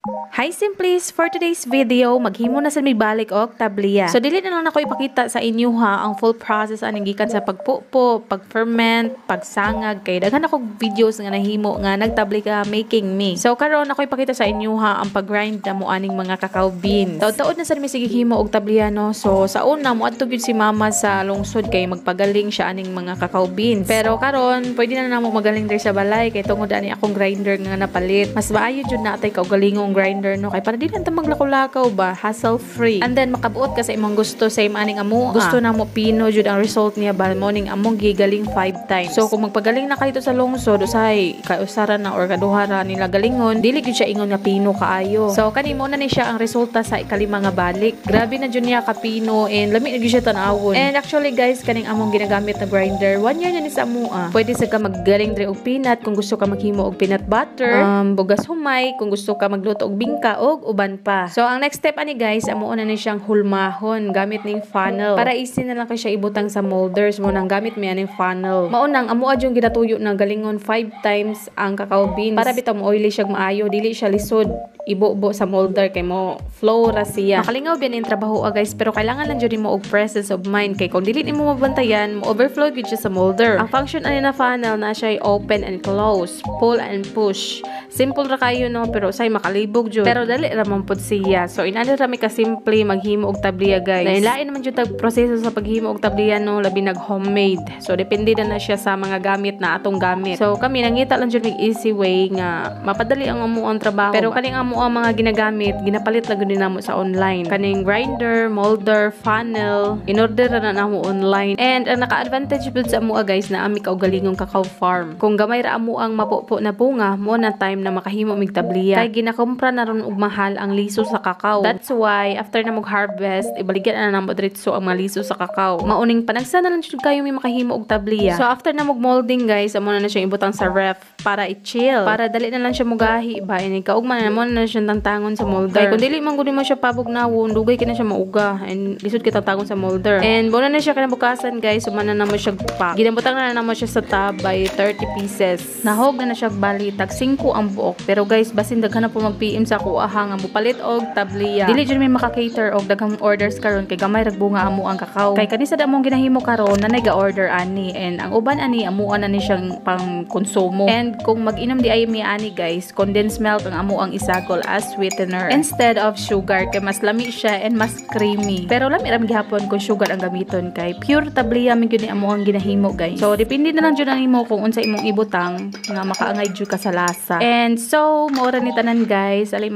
Hi Simplies! For today's video, maghimo na sa may balik og tablia. So dili na lang ako ipakita sa inyo ha ang full process aning gikan sa pagpupo, pagferment, pagsangag kay daghan ako videos nga nahimo nga nagtablia making me. So karon ako ipakita sa inyo ha ang pag-grind na mo aning mga cacao beans. Taud-taud na sa mi sige himo og tablia no. So sa una mo adto gyud si mama sa lungsod kay magpagaling siya aning mga cacao beans. Pero karon pwede na namo magaling diri sa balay kay tungod ani akong grinder nga napalit. Mas maayo jud na atay kaugalingong grinder no kay para di na ta maglakaw-lakaw ba, hassle free. And then makabuot ka sa imong gusto same aning amo. Gusto na mo pino jud ang result niya ba morning among gigaling 5 times. So kung magpagaling na ka dito sa lungsod usahay kausara na or kaduhara nila galingon, dili gyud siya ingon nga pino kaayo. So kani mo na ni siya ang resulta sa ikalima nga balik. Grabe na jud niya ka pino and lami na gyud siya tan-awon. And actually guys kaning among ginagamit na grinder 1 year na ni sa amo. Pwede sa ka maggaling diri og peanut kung gusto ka maghimo og peanut butter, bugas humay kung gusto ka magluto og bingka og uban pa. So ang next step ani guys, amo na ni siyang hulmahon gamit ning funnel. Para easy na lang kay siya ibutang sa molders mo nang gamit mi aning funnel. Mao nang amo adyong ginatuyo na galingon 5 times ang cacao beans para bitaw mo oily siya maayo, dili siya lisod ibo-bo sa molder kay mo flow ra siya. Makalingaw biyan in trabaho guys, pero kailangan lang jud mo og presence of mind kay kung dili nimo mabantayan, mo overflow gyud siya sa molder. Ang function ani na funnel na siya open and close, pull and push. Simple ra kayo no, pero say makalibog jud. Pero dali ra man pud siya. So inani ra mi ka simple maghimo og tablia guys. Lain naman jud tag proseso sa paghimo og tablia no, labi nag homemade. So depende na siya sa mga gamit na atong gamit. So kami nangita lang jud mig easy way nga mapadali ang amuang trabaho. Pero kaning amo ang mga ginagamit, ginapalit lang gud namo sa online. Kaning grinder, molder, funnel, in-order na namo online. And ang naka-advantage pud sa amo guys na ami kaugalingong cacao farm. Kung gamay ra amo ang mapupo na bunga, mo na time na makahimo mig tablia. Kay ginakumpra na ron og mahal ang liso sa cacao. That's why after na mag-harvest, ibaligyan na namo diretso ang mga liso sa cacao. Mauning panagsa na lang jud kayo may makahimo og tablia. So after na mag-molding guys, amo na siya ibutang sa ref para i-chill. Para dali na lang siya mugahi ba ini kaugman na mo na siya tantangon sa molder. Kay kung dili man gud mo siya pabugnawon, dugay kina siya mauga and lisod kita tangon sa molder. And mo na siya kinabukasan guys, sumana na mo siya pa. Ginabutang na namo siya sa tab by 30 pieces. Nahog na siya bali tag 5 ang buok. Pero guys, basin daghan na po mag-PM sa kuha nga mupalit og tablia. Dili jud may maka-cater og daghang orders karon kay gamay rag bunga amo ang cacao. Kay kanisa da mong ginahimo karon na nag-order ani and ang uban ani amuan na ni siyang pang konsumo. And kung mag-inom di ay mi ani guys, condensed milk ang amo ang isagol as sweetener instead of sugar kay mas lami siya and mas creamy. Pero lami ra gihapon kung sugar ang gamiton kay pure tablia mi gyud ni amo ang ginahimo guys. So depende na lang jud ang imo kung unsa imong ibutang nga makaangay jud ka sa lasa. And so mo ra ni tanan guys, alay